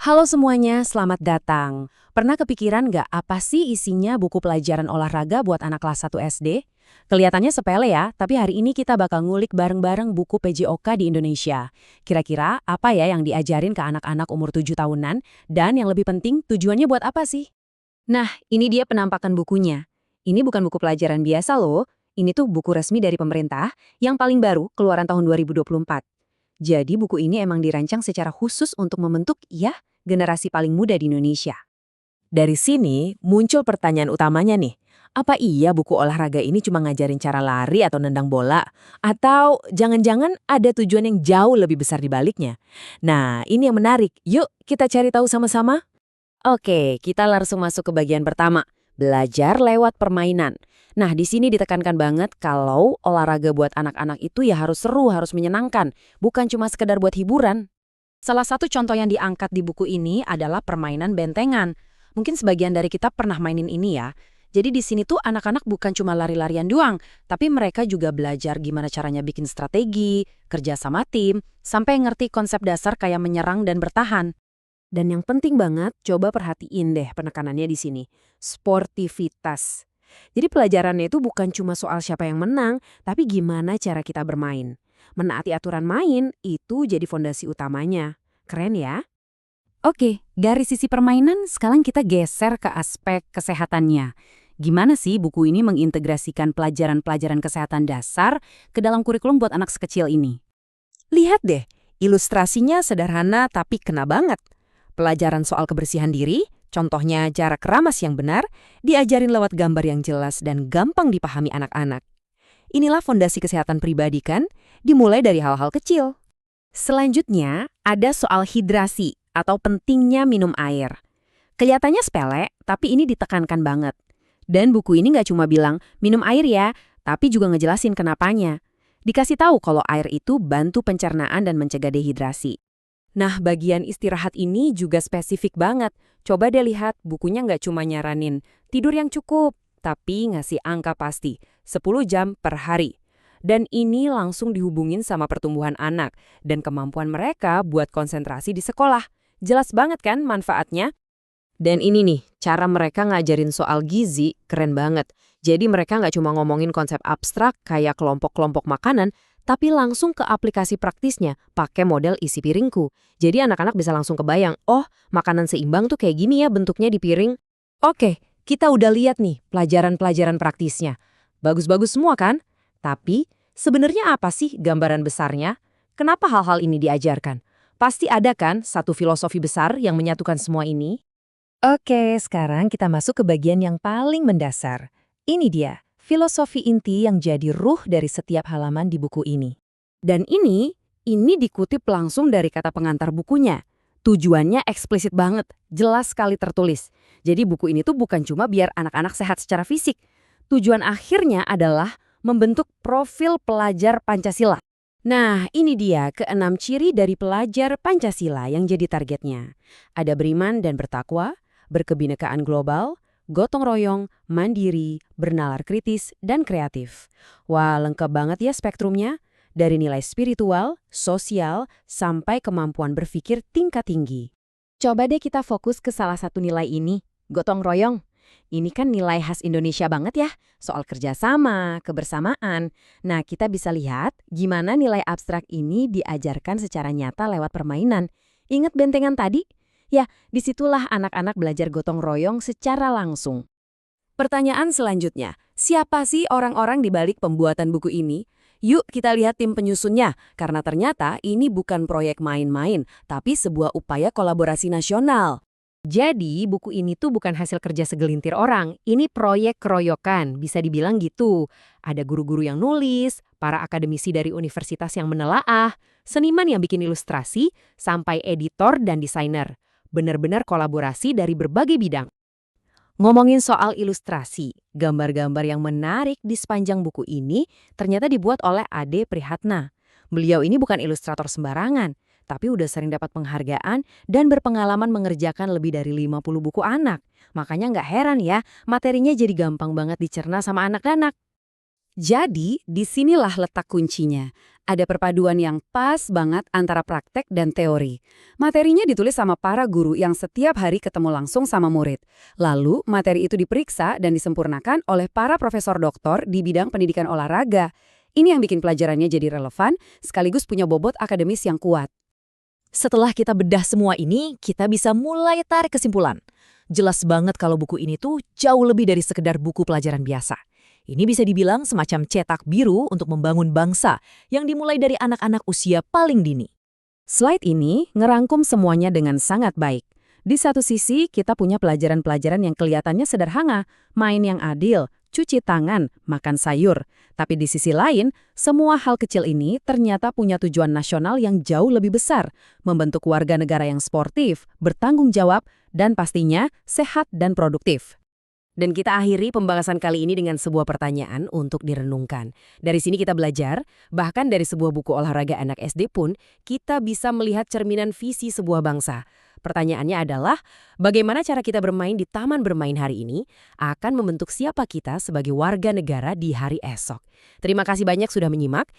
Halo semuanya, selamat datang. Pernah kepikiran nggak apa sih isinya buku pelajaran olahraga buat anak kelas 1 SD? Kelihatannya sepele ya, tapi hari ini kita bakal ngulik bareng-bareng buku PJOK di Indonesia. Kira-kira apa ya yang diajarin ke anak-anak umur 7 tahunan? Dan yang lebih penting, tujuannya buat apa sih? Nah, ini dia penampakan bukunya. Ini bukan buku pelajaran biasa loh. Ini tuh buku resmi dari pemerintah yang paling baru keluaran tahun 2024. Jadi buku ini emang dirancang secara khusus untuk membentuk, ya, generasi paling muda di Indonesia. Dari sini muncul pertanyaan utamanya nih. Apa iya buku olahraga ini cuma ngajarin cara lari atau nendang bola? Atau jangan-jangan ada tujuan yang jauh lebih besar di baliknya? Nah, ini yang menarik. Yuk kita cari tahu sama-sama. Oke, kita langsung masuk ke bagian pertama. Belajar lewat permainan. Nah, di sini ditekankan banget kalau olahraga buat anak-anak itu ya harus seru, harus menyenangkan. Bukan cuma sekedar buat hiburan. Salah satu contoh yang diangkat di buku ini adalah permainan bentengan. Mungkin sebagian dari kita pernah mainin ini ya. Jadi di sini tuh anak-anak bukan cuma lari-larian doang, tapi mereka juga belajar gimana caranya bikin strategi, kerja sama tim, sampai ngerti konsep dasar kayak menyerang dan bertahan. Dan yang penting banget, coba perhatiin deh penekanannya di sini. Sportivitas. Jadi pelajarannya itu bukan cuma soal siapa yang menang, tapi gimana cara kita bermain. Menaati aturan main itu jadi fondasi utamanya. Keren ya? Oke, dari sisi permainan sekarang kita geser ke aspek kesehatannya. Gimana sih buku ini mengintegrasikan pelajaran-pelajaran kesehatan dasar ke dalam kurikulum buat anak sekecil ini? Lihat deh, ilustrasinya sederhana tapi kena banget. Pelajaran soal kebersihan diri, contohnya cara keramas yang benar, diajarin lewat gambar yang jelas dan gampang dipahami anak-anak. Inilah fondasi kesehatan pribadi kan, dimulai dari hal-hal kecil. Selanjutnya, ada soal hidrasi atau pentingnya minum air. Kelihatannya sepele, tapi ini ditekankan banget. Dan buku ini nggak cuma bilang, minum air ya, tapi juga ngejelasin kenapanya. Dikasih tahu kalau air itu bantu pencernaan dan mencegah dehidrasi. Nah, bagian istirahat ini juga spesifik banget. Coba deh lihat, bukunya nggak cuma nyaranin tidur yang cukup, tapi ngasih angka pasti, 10 jam per hari. Dan ini langsung dihubungin sama pertumbuhan anak dan kemampuan mereka buat konsentrasi di sekolah. Jelas banget kan manfaatnya? Dan ini nih, cara mereka ngajarin soal gizi keren banget. Jadi mereka nggak cuma ngomongin konsep abstrak kayak kelompok-kelompok makanan, tapi langsung ke aplikasi praktisnya, pakai model isi piringku. Jadi anak-anak bisa langsung kebayang, oh makanan seimbang tuh kayak gini ya bentuknya di piring. Oke, kita udah lihat nih pelajaran-pelajaran praktisnya. Bagus-bagus semua kan? Tapi sebenarnya apa sih gambaran besarnya? Kenapa hal-hal ini diajarkan? Pasti ada kan satu filosofi besar yang menyatukan semua ini? Oke, sekarang kita masuk ke bagian yang paling mendasar. Ini dia, filosofi inti yang jadi ruh dari setiap halaman di buku ini. Dan ini dikutip langsung dari kata pengantar bukunya. Tujuannya eksplisit banget, jelas sekali tertulis. Jadi buku ini tuh bukan cuma biar anak-anak sehat secara fisik. Tujuan akhirnya adalah membentuk profil pelajar Pancasila. Nah, ini dia keenam ciri dari pelajar Pancasila yang jadi targetnya. Ada beriman dan bertakwa, berkebinekaan global, gotong royong, mandiri, bernalar kritis, dan kreatif. Wah, lengkap banget ya spektrumnya. Dari nilai spiritual, sosial, sampai kemampuan berpikir tingkat tinggi. Coba deh kita fokus ke salah satu nilai ini, gotong royong. Ini kan nilai khas Indonesia banget ya, soal kerjasama, kebersamaan. Nah, kita bisa lihat gimana nilai abstrak ini diajarkan secara nyata lewat permainan. Ingat bentengan tadi? Ya, disitulah anak-anak belajar gotong royong secara langsung. Pertanyaan selanjutnya, siapa sih orang-orang di balik pembuatan buku ini? Yuk kita lihat tim penyusunnya, karena ternyata ini bukan proyek main-main, tapi sebuah upaya kolaborasi nasional. Jadi, buku ini tuh bukan hasil kerja segelintir orang, ini proyek keroyokan, bisa dibilang gitu. Ada guru-guru yang nulis, para akademisi dari universitas yang menelaah, seniman yang bikin ilustrasi, sampai editor dan desainer. Benar-benar kolaborasi dari berbagai bidang. Ngomongin soal ilustrasi, gambar-gambar yang menarik di sepanjang buku ini ternyata dibuat oleh Ade Prihatna. Beliau ini bukan ilustrator sembarangan, tapi udah sering dapat penghargaan dan berpengalaman mengerjakan lebih dari 50 buku anak. Makanya nggak heran ya, materinya jadi gampang banget dicerna sama anak-anak. Jadi, disinilah letak kuncinya. Ada perpaduan yang pas banget antara praktek dan teori. Materinya ditulis sama para guru yang setiap hari ketemu langsung sama murid. Lalu, materi itu diperiksa dan disempurnakan oleh para profesor doktor di bidang pendidikan olahraga. Ini yang bikin pelajarannya jadi relevan, sekaligus punya bobot akademis yang kuat. Setelah kita bedah semua ini, kita bisa mulai tarik kesimpulan. Jelas banget kalau buku ini tuh jauh lebih dari sekedar buku pelajaran biasa. Ini bisa dibilang semacam cetak biru untuk membangun bangsa yang dimulai dari anak-anak usia paling dini. Slide ini ngerangkum semuanya dengan sangat baik. Di satu sisi, kita punya pelajaran-pelajaran yang kelihatannya sederhana, main yang adil, cuci tangan, makan sayur. Tapi di sisi lain, semua hal kecil ini ternyata punya tujuan nasional yang jauh lebih besar, membentuk warga negara yang sportif, bertanggung jawab, dan pastinya sehat dan produktif. Dan kita akhiri pembahasan kali ini dengan sebuah pertanyaan untuk direnungkan. Dari sini kita belajar, bahkan dari sebuah buku olahraga anak SD pun, kita bisa melihat cerminan visi sebuah bangsa. Pertanyaannya adalah, bagaimana cara kita bermain di taman bermain hari ini akan membentuk siapa kita sebagai warga negara di hari esok. Terima kasih banyak sudah menyimak.